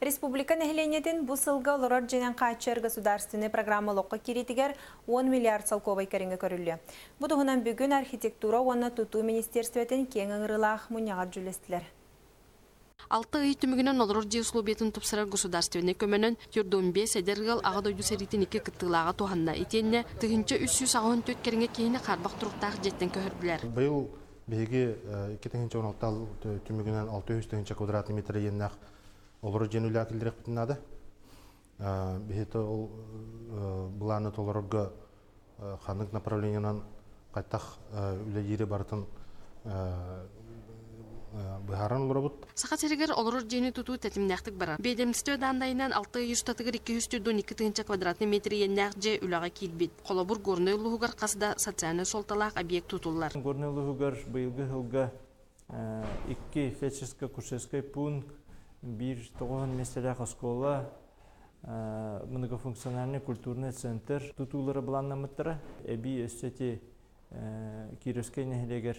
Республика нәһиленетін бұл сылға оларар женен қачыр государственный программалыққа керетігер 10 миллиард салковай кәріңі көрілі. Бұдығынан бүгін архитектура оны тұту министерстветін кең аңырылақ мұнияғар жүлестілер. 6 ай түмігінен олар же условиятын тұпсырар государственный көмінен түрдомбе сәдергіл ағадойды сәретін 2 кіттілаға туғанна етенне тұхынча 300 керіңе кейіне қарбақ тұрықтағы жеттен көрділер. Бұл беге 2016 түмігінен 600 квадратный метр еннақ олар женулі әкілдірек бүтінады. Бейті ол бұланы толырғы қандық направлениянан қайтақ үлі ері бартын бұхаран олар бұд. Сақа сәрігер олар жені тұту тәтімнәқтік бара. Бедемісті өдандайынан 600-200 квадратный метр еннәқ же үліға келбет. Қолабыр горны ұлығығар қасыда социальный солталақ объект тұтулар. Горны ұлығығар бұйылғы ғылға 2 фельдшерско-кушерский пункт, bir toğun mesela şkola, многофункциональный культурный центр tutulları bulanlamıttıra. Bir üsteti Kirovskaya nehleger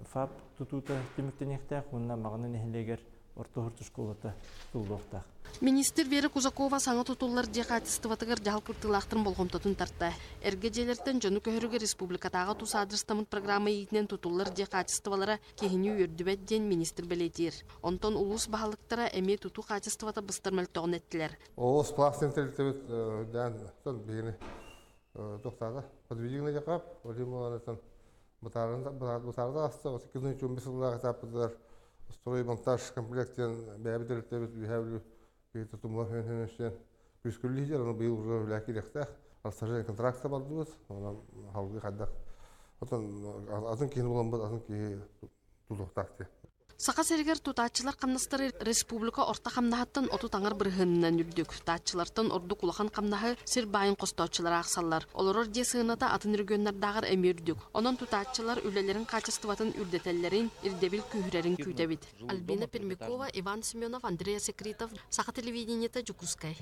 FAP tututa demektenekte, bundan mağına nehleger orta şkolata tutulduğunda. Министр Вера Кузакова саңа тұтулар же қатыстыватығыр жағыл күртілақтырын болғымтатын тартты. Әргеделерден жону көхірігі республикатаға тұс адрестамын программа етінен тұтулар же қатыстывалары кехіні өрдібәдден министр білетер. Онтон улус бағалықтыра әме тұту қатыстывата бұстырмәл тоғын әттілер. Олыс пластин тәрілтебет дән бейіні тоқтағы подведігіне жақап, олимуанытын бұтарда асты, 8-15 жылдағы тапыдылар строй монтаж комплектен бәбідірілтебет бейхәвілі бейті тұмла феншен күскүрлі жер, оны бұйыл уже үләкі ректәқ. Алстажен контракта бардығыз, оны халғы қаддақ. Атын кейін болан бұд, атын кейін тұлықтақты. Сақа сәргер тұтатчылар қамнастары республика орта қамнағаттан оту таңыр бірғынынан үрдік. Тұтатчылартан орды құлақан қамнағы сір байын қостаучылар ақсалар. Оларор де сығыната атын үргеннардағыр әме үрдік. Онын тұтатчылар үлелерін қачыстыватын үрдетелерін, ирдебіл күйірерін күйдебет. Альбина Пермякова, Иван Семенов, Андрей Секретов, Сақа телевидениеті Жукускай.